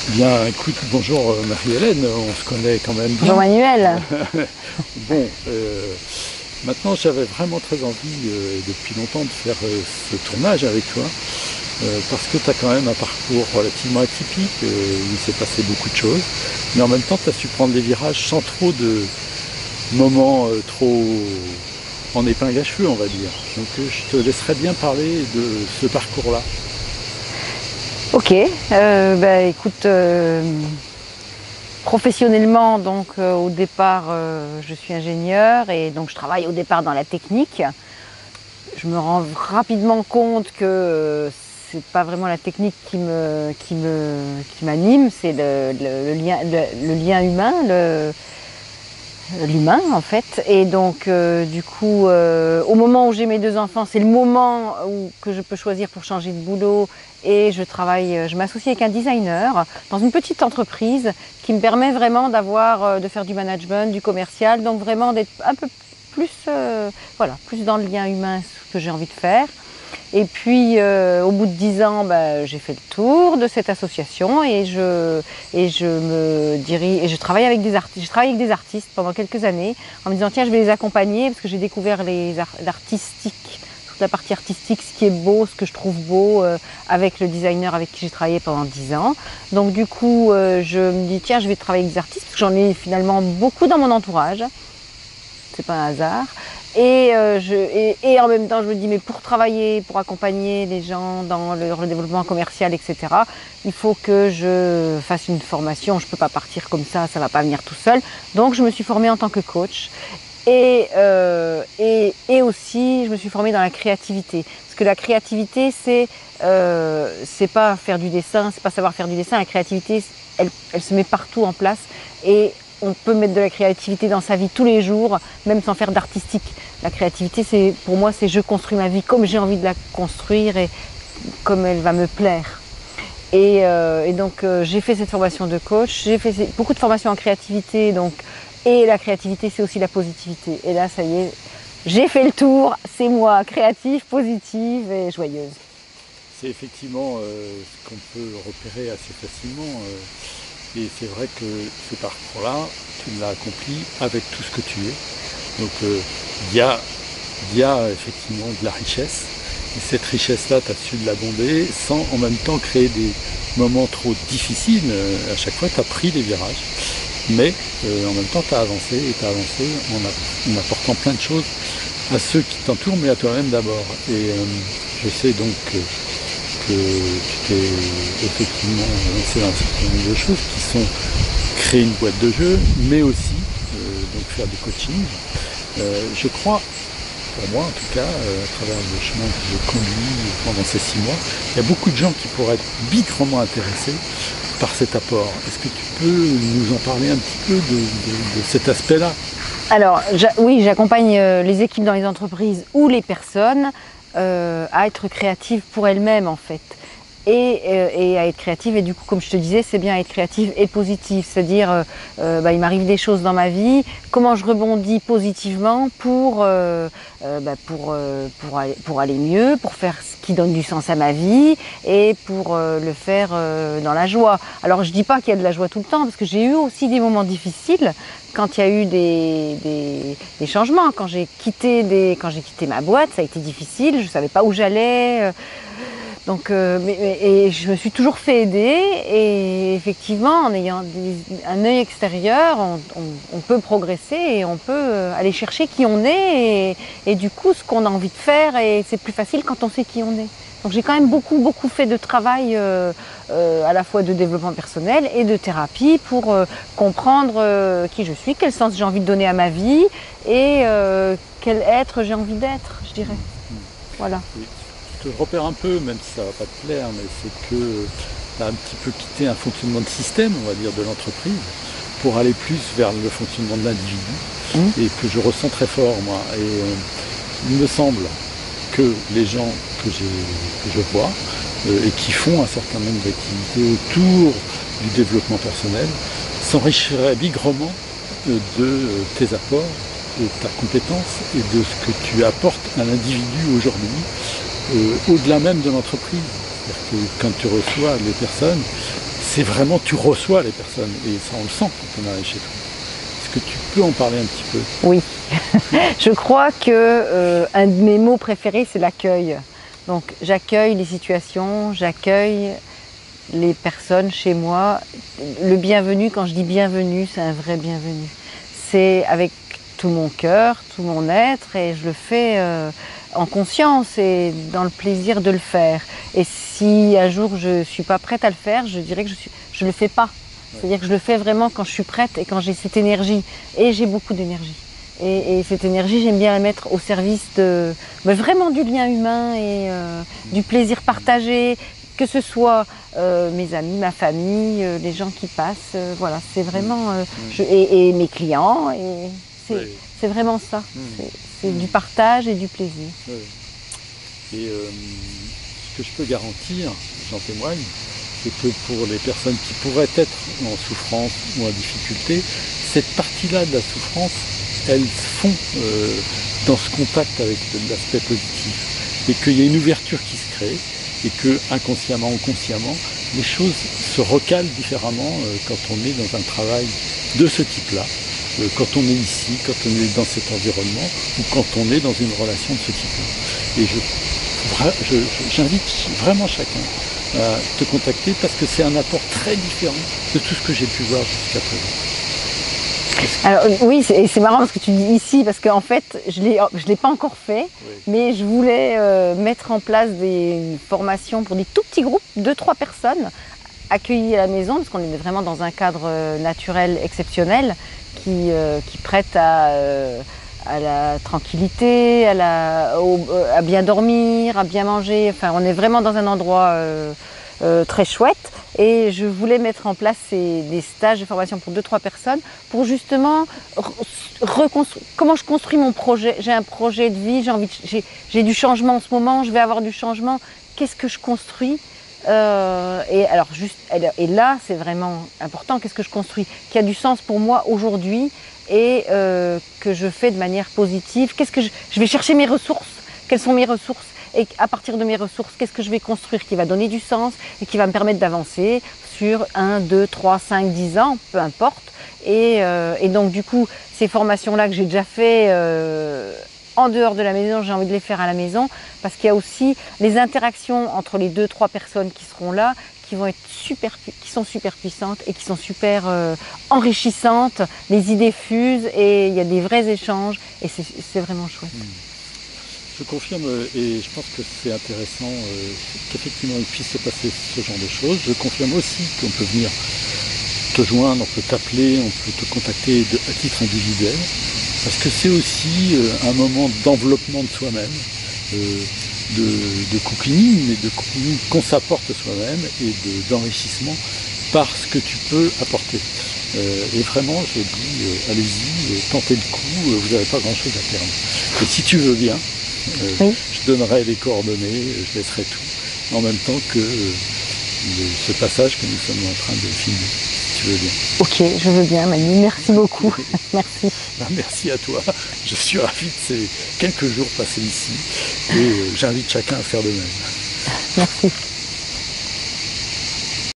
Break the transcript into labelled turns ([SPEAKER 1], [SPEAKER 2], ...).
[SPEAKER 1] Bien, écoute, bonjour Marie-Hélène, on se connaît quand même
[SPEAKER 2] Bonjour
[SPEAKER 1] bien.
[SPEAKER 2] Manuel.
[SPEAKER 1] Bon, maintenant j'avais vraiment très envie depuis longtemps de faire ce tournage avec toi, parce que tu as quand même un parcours relativement atypique, où il s'est passé beaucoup de choses, mais en même temps tu as su prendre des virages sans trop de moments trop en épingle à cheveux, on va dire. Donc je te laisserai bien parler de ce parcours-là.
[SPEAKER 2] Ok, écoute, professionnellement, donc au départ, je suis ingénieure et donc je travaille au départ dans la technique. Je me rends rapidement compte que c'est pas vraiment la technique qui m'anime, c'est le lien humain, l'humain en fait. Et donc du coup, au moment où j'ai mes deux enfants, c'est le moment que je peux choisir pour changer de boulot. Et je m'associe avec un designer dans une petite entreprise qui me permet vraiment de faire du management, du commercial, donc vraiment d'être un peu plus, plus dans le lien humain, ce que j'ai envie de faire. Et puis, au bout de 10 ans, j'ai fait le tour de cette association et je travaille avec des artistes. J'ai travaillé avec des artistes pendant quelques années en me disant tiens, je vais les accompagner parce que j'ai découvert l'artistique, toute la partie artistique, ce qui est beau, ce que je trouve beau avec le designer avec qui j'ai travaillé pendant 10 ans. Donc du coup, je me dis tiens, je vais travailler avec des artistes parce que j'en ai finalement beaucoup dans mon entourage. C'est pas un hasard. Et en même temps, je me dis, mais pour travailler, pour accompagner les gens dans leur développement commercial, etc., il faut que je fasse une formation. Je ne peux pas partir comme ça ne va pas venir tout seul. Donc, je me suis formée en tant que coach. Et aussi, je me suis formée dans la créativité. Parce que la créativité, c'est pas faire du dessin, c'est pas savoir faire du dessin. La créativité, elle se met partout en place. Et on peut mettre de la créativité dans sa vie tous les jours, même sans faire d'artistique. La créativité, pour moi, c'est je construis ma vie comme j'ai envie de la construire et comme elle va me plaire. Et donc, j'ai fait cette formation de coach, j'ai fait beaucoup de formations en créativité, et la créativité, c'est aussi la positivité. Et là, ça y est, j'ai fait le tour, c'est moi, créative, positive et joyeuse.
[SPEAKER 1] C'est effectivement ce qu'on peut repérer assez facilement. Et c'est vrai que ce parcours-là, tu l'as accompli avec tout ce que tu es. Donc il y a effectivement de la richesse. Et cette richesse-là, tu as su l'abonder sans en même temps créer des moments trop difficiles. À chaque fois, tu as pris des virages. Mais en même temps, tu as avancé et tu as avancé en apportant plein de choses à ceux qui t'entourent, mais à toi-même d'abord. Et je sais donc que tu t'es effectivement lancé dans un certain nombre de choses qui sont créer une boîte de jeu, mais aussi donc faire du coaching. Je crois, pour moi en tout cas, à travers le chemin que j'ai conduit pendant ces 6 mois, il y a beaucoup de gens qui pourraient être bigrement intéressés par cet apport. Est-ce que tu peux nous en parler un petit peu de cet aspect-là?
[SPEAKER 2] Alors, oui, j'accompagne les équipes dans les entreprises ou les personnes à être créatives pour elles-mêmes en fait. Et à être créative, et du coup comme je te disais, c'est bien être créative et positive, c'est-à-dire il m'arrive des choses dans ma vie, comment je rebondis positivement pour aller mieux, pour faire ce qui donne du sens à ma vie et pour le faire dans la joie. Alors je dis pas qu'il y a de la joie tout le temps, parce que j'ai eu aussi des moments difficiles quand il y a eu des changements, quand j'ai quitté ma boîte, ça a été difficile, je savais pas où j'allais. Donc, et je me suis toujours fait aider, et effectivement, en ayant un œil extérieur, on peut progresser et on peut aller chercher qui on est et du coup ce qu'on a envie de faire, et c'est plus facile quand on sait qui on est. Donc j'ai quand même beaucoup fait de travail à la fois de développement personnel et de thérapie pour comprendre qui je suis, quel sens j'ai envie de donner à ma vie et quel être j'ai envie d'être, je dirais. Voilà.
[SPEAKER 1] Je te repère un peu, même si ça ne va pas te plaire, mais c'est que tu as un petit peu quitté un fonctionnement de système, on va dire, de l'entreprise, pour aller plus vers le fonctionnement de l'individu, et que je ressens très fort, moi. Et il me semble que les gens que je vois, et qui font un certain nombre d'activités autour du développement personnel, s'enrichiraient bigrement de tes apports, de ta compétence et de ce que tu apportes à l'individu aujourd'hui, au-delà même de l'entreprise. C'est-à-dire que quand tu reçois les personnes, c'est vraiment, tu reçois les personnes, et ça on le sent quand on arrive chez toi. Est-ce que tu peux en parler un petit peu?
[SPEAKER 2] Oui, je crois que un de mes mots préférés, c'est l'accueil. Donc j'accueille les situations, j'accueille les personnes chez moi. Le bienvenu, quand je dis bienvenue, c'est un vrai bienvenu. C'est avec tout mon cœur, tout mon être, et je le fais en conscience et dans le plaisir de le faire. Et si un jour je ne suis pas prête à le faire, je dirais que je le fais pas. C'est-à-dire que je le fais vraiment quand je suis prête et quand j'ai cette énergie. Et j'ai beaucoup d'énergie. Et cette énergie, j'aime bien la mettre au service de vraiment du lien humain et du plaisir partagé, que ce soit mes amis, ma famille, les gens qui passent. Voilà, c'est vraiment... et mes clients. Et c'est vraiment ça. C'est du partage et du plaisir.
[SPEAKER 1] Et ce que je peux garantir, j'en témoigne, c'est que pour les personnes qui pourraient être en souffrance ou en difficulté, cette partie-là de la souffrance, elles font dans ce contact avec l'aspect positif. Et qu'il y a une ouverture qui se crée, et que inconsciemment ou consciemment, les choses se recalent différemment quand on est dans un travail de ce type-là, quand on est ici, quand on est dans cet environnement, ou quand on est dans une relation de ce type-là. Et j'invite vraiment chacun à te contacter parce que c'est un apport très différent de tout ce que j'ai pu voir jusqu'à présent.
[SPEAKER 2] Alors oui, c'est marrant parce que tu dis ici, parce qu'en fait, je l'ai pas encore fait, oui. Mais je voulais mettre en place des formations pour des tout petits groupes, 2-3 personnes, accueillies à la maison, parce qu'on est vraiment dans un cadre naturel exceptionnel qui prête à la tranquillité, à bien dormir, à bien manger. Enfin, on est vraiment dans un endroit très chouette. Et je voulais mettre en place des stages de formation pour 2-3 personnes pour justement reconstruire. Comment je construis mon projet? J'ai un projet de vie, j'ai du changement en ce moment, je vais avoir du changement. Qu'est-ce que je construis? Et là, c'est vraiment important. Qu'est-ce que je construis? Qui a du sens pour moi aujourd'hui et que je fais de manière positive. Qu'est-ce que je vais chercher mes ressources? Quelles sont mes ressources? Et à partir de mes ressources, qu'est-ce que je vais construire qui va donner du sens et qui va me permettre d'avancer sur 1, 2, 3, 5, 10 ans, peu importe. Et donc du coup, ces formations-là que j'ai déjà fait en dehors de la maison, j'ai envie de les faire à la maison parce qu'il y a aussi les interactions entre les 2-3 personnes qui seront là, qui sont super puissantes et qui sont super enrichissantes. Les idées fusent et il y a des vrais échanges et c'est vraiment chouette.
[SPEAKER 1] Je confirme et je pense que c'est intéressant qu'effectivement il puisse se passer ce genre de choses. Je confirme aussi qu'on peut venir te joindre, on peut t'appeler, on peut te contacter à titre individuel. Parce que c'est aussi un moment d'enveloppement de soi-même, de cocooning, mais de cocooning qu'on s'apporte soi-même et d'enrichissement par ce que tu peux apporter. Et vraiment, je dis, allez-y, tentez le coup, vous n'avez pas grand-chose à perdre. Et si tu veux bien, oui. Je donnerai les coordonnées, je laisserai tout, en même temps que ce passage que nous sommes en train de filmer, si tu veux bien.
[SPEAKER 2] Ok, je veux bien, Manu, merci beaucoup. Merci.
[SPEAKER 1] Merci à toi, je suis ravi de ces quelques jours passés ici et j'invite chacun à faire de même.
[SPEAKER 2] Merci.